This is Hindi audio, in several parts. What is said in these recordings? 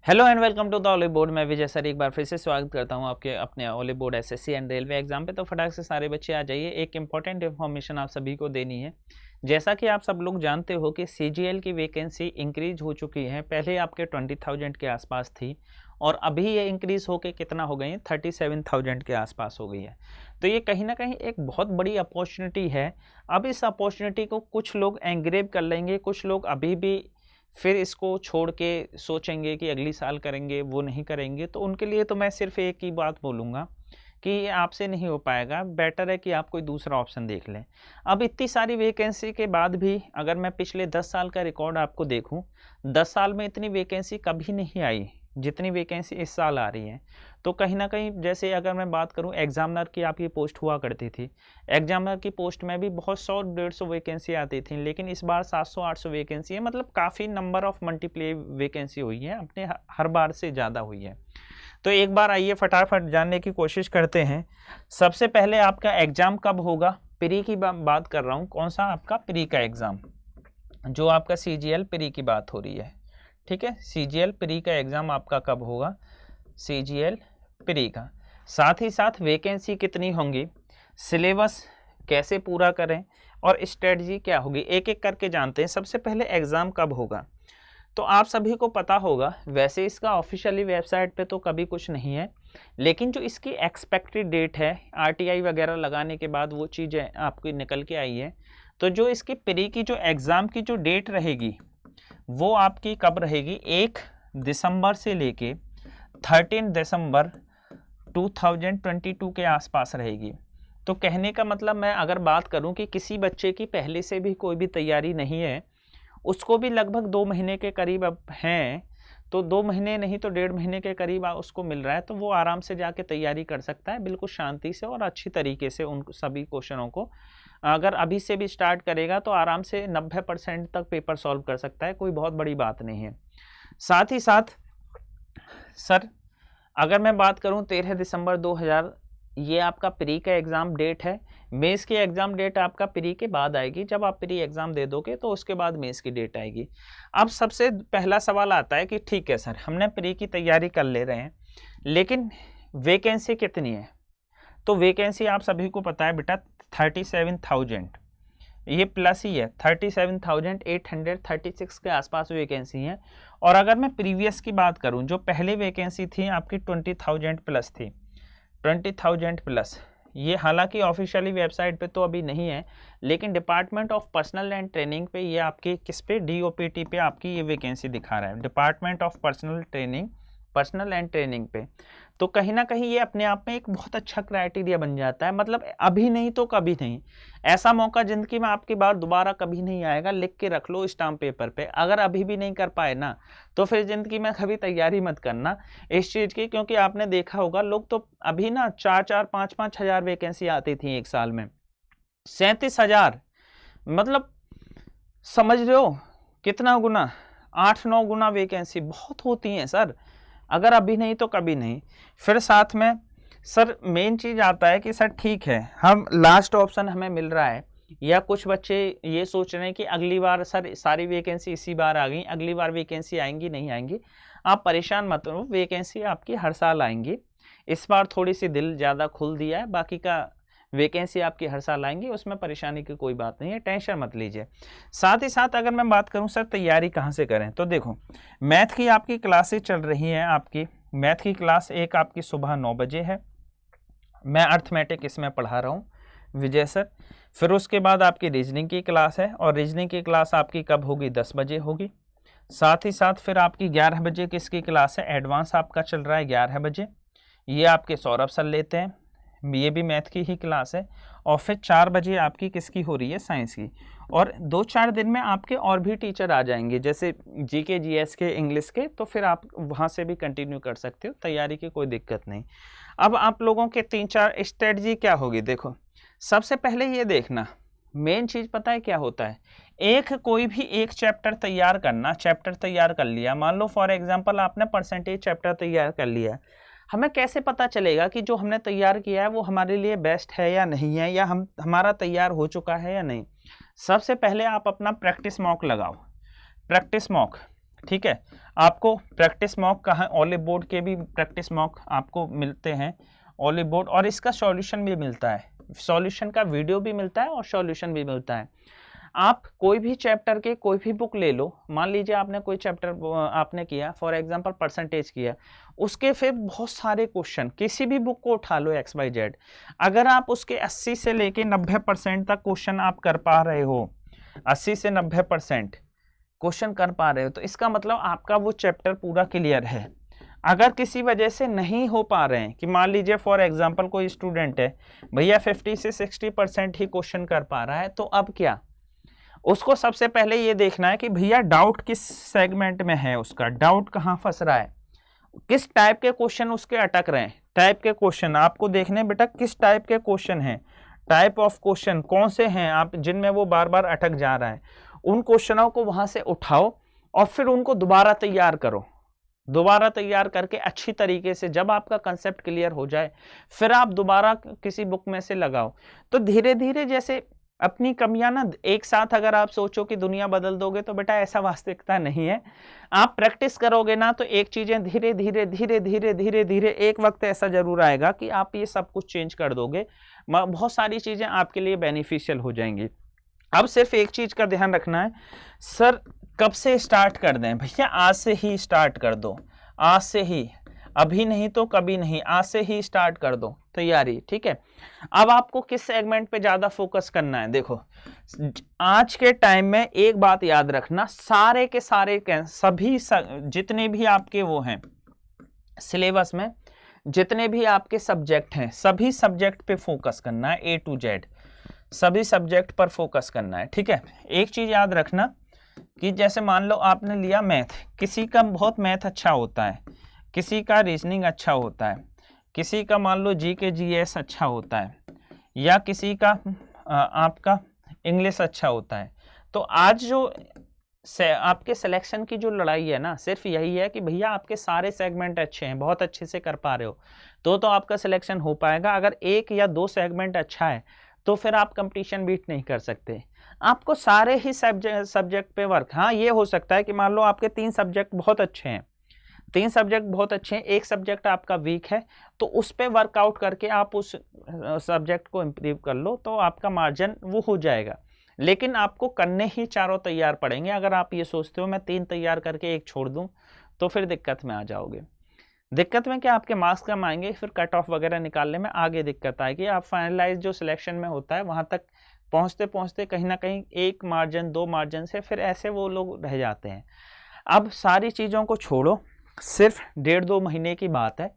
Hello and welcome to the oli board. मैं विजय सर एक बार फिर से स्वागत करता हूं आपके अपने Oliveboard SSC and railway exam पे। तो फटाक से सारे बच्चे आ जाइए, एक इंपॉर्टेंट इन्फॉर्मेशन आप सभी को देनी है। जैसा कि आप सब लोग जानते हो कि सीजीएल की वैकेंसी इंक्रीज हो चुकी है। पहले आपके 20,000 के आसपास थी और अभी ये इंक्रीज होके कितना हो गई है, 37,000 के आसपास हो गई है। तो ये कहीं ना कहीं एक बहुत बड़ी अपॉर्चुनिटी है। अब इस अपॉर्चुनिटी को कुछ लोग एंग्रेव कर लेंगे, कुछ लोग अभी भी फिर इसको छोड़ के सोचेंगे कि अगली साल करेंगे, वो नहीं करेंगे। तो उनके लिए तो मैं सिर्फ एक ही बात बोलूँगा कि ये आपसे नहीं हो पाएगा, बेटर है कि आप कोई दूसरा ऑप्शन देख लें। अब इतनी सारी वैकेंसी के बाद भी अगर मैं पिछले 10 साल का रिकॉर्ड आपको देखूं, 10 साल में इतनी वैकेंसी कभी नहीं आई जितनी वैकेंसी इस साल आ रही है। तो कहीं ना कहीं जैसे अगर मैं बात करूं, एग्जामिनर की आपकी पोस्ट हुआ करती थी, एग्जामिनर की पोस्ट में भी बहुत 100-150 वैकेंसी आती थी, लेकिन इस बार 700-800 वैकेंसी है। मतलब काफ़ी नंबर ऑफ मल्टीप्लाई वैकेंसी हुई है, अपने हर बार से ज़्यादा हुई है। तो एक बार आइए फटाफट जानने की कोशिश करते हैं। सबसे पहले आपका एग्ज़ाम कब होगा, प्री की बात कर रहा हूँ। कौन सा आपका प्री का एग्ज़ाम, जो आपका सीजीएल प्री की बात हो रही है, ठीक है। सीजीएल प्री का एग्ज़ाम आपका कब होगा, सीजीएल प्री का। साथ ही साथ वैकेंसी कितनी होंगी, सिलेबस कैसे पूरा करें और स्ट्रेटजी क्या होगी, एक एक करके जानते हैं। सबसे पहले एग्ज़ाम कब होगा, तो आप सभी को पता होगा। वैसे इसका ऑफिशियली वेबसाइट पे तो कभी कुछ नहीं है, लेकिन जो इसकी एक्सपेक्टेड डेट है, आरटीआई वगैरह लगाने के बाद वो चीज़ें आपकी निकल के आई है। तो जो इसकी प्री की जो एग्ज़ाम की जो डेट रहेगी वो आपकी कब रहेगी, 1 दिसंबर से लेके 13 दिसंबर 2022 के आसपास रहेगी। तो कहने का मतलब मैं अगर बात करूं कि किसी बच्चे की पहले से भी कोई भी तैयारी नहीं है, उसको भी लगभग 2 महीने के करीब अब हैं, तो 2 महीने नहीं तो 1.5 महीने के करीब उसको मिल रहा है, तो वो आराम से जाके तैयारी कर सकता है बिल्कुल शांति से और अच्छी तरीके से। उन सभी क्वेश्चनों को अगर अभी से भी स्टार्ट करेगा तो आराम से 90% तक पेपर सॉल्व कर सकता है, कोई बहुत बड़ी बात नहीं है। साथ ही साथ सर अगर मैं बात करूं 13 दिसंबर 2000, ये आपका प्री का एग्ज़ाम डेट है। मेंस की एग्ज़ाम डेट आपका प्री के बाद आएगी, जब आप प्री एग्ज़ाम दे दोगे तो उसके बाद मेंस की डेट आएगी। अब सबसे पहला सवाल आता है कि ठीक है सर, हमने प्री की तैयारी कर ले रहे हैं, लेकिन वैकेंसी कितनी है। तो वैकेंसी आप सभी को पता है बेटा 37,000, ये प्लस ही है, 37,836 के आसपास वैकेंसी है। और अगर मैं प्रीवियस की बात करूं, जो पहले वैकेंसी थी आपकी 20,000 प्लस थी, 20,000 प्लस। ये हालांकि ऑफिशियली वेबसाइट पे तो अभी नहीं है, लेकिन department of personal and training पे ये आपकी किस पे, डीओपीटी पे आपकी ये वैकेंसी दिखा रहा है, department of personal and training पे। तो कहीं ना कहीं ये अपने आप में एक बहुत अच्छा क्राइटेरिया बन जाता है। मतलब अभी नहीं तो कभी नहीं, ऐसा मौका जिंदगी में आपकी बार दोबारा कभी नहीं आएगा। लिख के रख लो स्टाम्प पेपर पे, अगर अभी भी नहीं कर पाए ना तो फिर ज़िंदगी में कभी तैयारी मत करना इस चीज़ की। क्योंकि आपने देखा होगा लोग तो अभी ना 4-4, 5-5 हज़ार वैकेंसी आती थी एक साल में, 37,000। मतलब समझ रहे हो कितना गुना, 8-9 गुना वैकेंसी बहुत होती हैं सर। अगर अभी नहीं तो कभी नहीं। फिर साथ में सर मेन चीज़ आता है कि सर ठीक है, हम लास्ट ऑप्शन हमें मिल रहा है, या कुछ बच्चे ये सोच रहे हैं कि अगली बार सर सारी वैकेंसी इसी बार आ गई, अगली बार वैकेंसी आएंगी नहीं आएंगी। आप परेशान मत हो, वैकेंसी आपकी हर साल आएंगी। इस बार थोड़ी सी दिल ज़्यादा खुल दिया है, बाकी का वैकेंसी आपकी हर साल आएंगी, उसमें परेशानी की कोई बात नहीं है, टेंशन मत लीजिए। साथ ही साथ अगर मैं बात करूं सर तैयारी कहाँ से करें, तो देखो मैथ की आपकी क्लासेस चल रही हैं। आपकी मैथ की क्लास एक आपकी सुबह 9 बजे है, मैं अर्थमेटिक इसमें पढ़ा रहा हूँ विजय सर। फिर उसके बाद आपकी रीजनिंग की क्लास है, और रीजनिंग की क्लास आपकी कब होगी, 10 बजे होगी। साथ ही साथ फिर आपकी 11 बजे किसकी क्लास है, एडवांस आपका चल रहा है 11 बजे, ये आपके सौरभ सर लेते हैं, ये भी मैथ की ही क्लास है। और फिर 4 बजे आपकी किसकी हो रही है, साइंस की। और 2-4 दिन में आपके और भी टीचर आ जाएंगे, जैसे जीके, जीएस के, इंग्लिश के, तो फिर आप वहाँ से भी कंटिन्यू कर सकते हो, तैयारी की कोई दिक्कत नहीं। अब आप लोगों के 3-4 स्ट्रेटजी क्या होगी, देखो सबसे पहले ये देखना, मेन चीज़ पता है क्या होता है, कोई भी एक चैप्टर तैयार करना। चैप्टर तैयार कर लिया, मान लो फॉर एग्जांपल आपने परसेंटेज चैप्टर तैयार कर लिया, हमें कैसे पता चलेगा कि जो हमने तैयार किया है वो हमारे लिए बेस्ट है या नहीं है, या हमारा तैयार हो चुका है या नहीं। सबसे पहले आप अपना प्रैक्टिस मॉक लगाओ। प्रैक्टिस मॉक ठीक है। आपको प्रैक्टिस मॉक कहाँ, ओलिव बोर्ड के भी प्रैक्टिस मॉक आपको मिलते हैं ओलिव बोर्ड, और इसका सॉल्यूशन भी मिलता है, सॉल्यूशन का वीडियो भी मिलता है और सॉल्यूशन भी मिलता है। आप कोई भी चैप्टर के कोई भी बुक ले लो, मान लीजिए आपने कोई चैप्टर आपने किया, फॉर एग्जांपल परसेंटेज किया, उसके फिर बहुत सारे क्वेश्चन, किसी भी बुक को उठा लो XYZ, अगर आप उसके 80 से लेके 90% तक क्वेश्चन आप कर पा रहे हो, 80 से 90% क्वेश्चन कर पा रहे हो, तो इसका मतलब आपका वो चैप्टर पूरा क्लियर है। अगर किसी वजह से नहीं हो पा रहे हैं, कि मान लीजिए फॉर एग्जांपल कोई स्टूडेंट है भैया 50 से 60% ही क्वेश्चन कर पा रहा है, तो अब क्या, उसको सबसे पहले ये देखना है कि भैया डाउट किस सेगमेंट में है, उसका डाउट कहाँ फंस रहा है, किस टाइप के क्वेश्चन उसके अटक रहे हैं। टाइप के क्वेश्चन आपको देखने बेटा, किस टाइप के क्वेश्चन हैं, टाइप ऑफ क्वेश्चन कौन से हैं आप जिनमें वो बार बार अटक जा रहा है, उन क्वेश्चनों को वहां से उठाओ और फिर उनको दोबारा तैयार करो। दोबारा तैयार करके अच्छी तरीके से जब आपका कंसेप्ट क्लियर हो जाए, फिर आप दोबारा किसी बुक में से लगाओ। तो धीरे धीरे जैसे अपनी कमियां ना एक साथ अगर आप सोचो कि दुनिया बदल दोगे, तो बेटा ऐसा वास्तविकता नहीं है। आप प्रैक्टिस करोगे ना तो एक चीजें धीरे धीरे धीरे धीरे धीरे धीरे एक वक्त ऐसा जरूर आएगा कि आप ये सब कुछ चेंज कर दोगे, बहुत सारी चीजें आपके लिए बेनिफिशियल हो जाएंगी। अब सिर्फ एक चीज का ध्यान रखना है, सर कब से स्टार्ट कर दें, भैया आज से ही स्टार्ट कर दो, आज से ही, अभी नहीं तो कभी नहीं, आज से ही स्टार्ट कर दो तैयारी, ठीक है। अब आपको किस सेगमेंट पे ज्यादा फोकस करना है, देखो आज के टाइम में एक बात याद रखना, सारे के सारे सभी जितने भी आपके वो हैं सिलेबस में, जितने भी आपके सब्जेक्ट हैं, सभी सब्जेक्ट पे फोकस करना है, A to Z सभी सब्जेक्ट पर फोकस करना है, ठीक है। एक चीज याद रखना कि जैसे मान लो आपने लिया मैथ, किसी का बहुत मैथ अच्छा होता है, किसी का रीजनिंग अच्छा होता है, किसी का मान लो GK GS अच्छा होता है, या किसी का आपका इंग्लिश अच्छा होता है। तो आज जो आपके सिलेक्शन की जो लड़ाई है ना, सिर्फ यही है कि भैया आपके सारे सेगमेंट अच्छे हैं, बहुत अच्छे से कर पा रहे हो, तो आपका सिलेक्शन हो पाएगा। अगर एक या दो सेगमेंट अच्छा है तो फिर आप कंपटीशन बीट नहीं कर सकते। आपको सारे ही सब्जेक्ट पे वर्क, हाँ ये हो सकता है कि मान लो आपके 3 सब्जेक्ट बहुत अच्छे हैं, 3 सब्जेक्ट बहुत अच्छे हैं, एक सब्जेक्ट आपका वीक है, तो उस पे वर्कआउट करके आप उस सब्जेक्ट को इम्प्रूव कर लो, तो आपका मार्जिन वो हो जाएगा। लेकिन आपको करने ही चारों तैयार पड़ेंगे। अगर आप ये सोचते हो मैं 3 तैयार करके एक छोड़ दूं, तो फिर दिक्कत में आ जाओगे। दिक्कत में क्या, आपके मार्क्स कम आएंगे, फिर कट ऑफ वगैरह निकालने में आगे दिक्कत आएगी। आप फाइनलाइज जो सिलेक्शन में होता है वहां तक पहुंचते पहुंचते कहीं ना कहीं 1 मार्जिन 2 मार्जिन से फिर ऐसे वो लोग रह जाते हैं। अब सारी चीज़ों को छोड़ो, सिर्फ 1.5-2 महीने की बात है,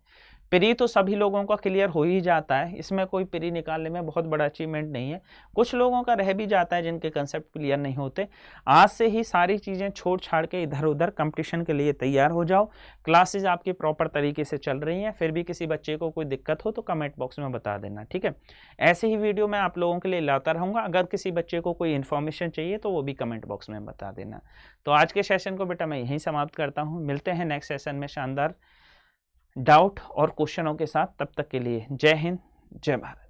प्री तो सभी लोगों का क्लियर हो ही जाता है, इसमें कोई प्री निकालने में बहुत बड़ा अचीवमेंट नहीं है। कुछ लोगों का रह भी जाता है जिनके कंसेप्ट क्लियर नहीं होते। आज से ही सारी चीज़ें छोड़ छाड़ के इधर उधर कंपटीशन के लिए तैयार हो जाओ। क्लासेज आपकी प्रॉपर तरीके से चल रही हैं, फिर भी किसी बच्चे को कोई दिक्कत हो तो कमेंट बॉक्स में बता देना, ठीक है। ऐसे ही वीडियो मैं आप लोगों के लिए लाता रहूँगा। अगर किसी बच्चे को कोई इन्फॉर्मेशन चाहिए तो वो भी कमेंट बॉक्स में बता देना। तो आज के सेशन को बेटा मैं यहीं समाप्त करता हूँ, मिलते हैं नेक्स्ट सेशन में शानदार डाउट और क्वेश्चनों के साथ। तब तक के लिए जय हिंद, जय भारत।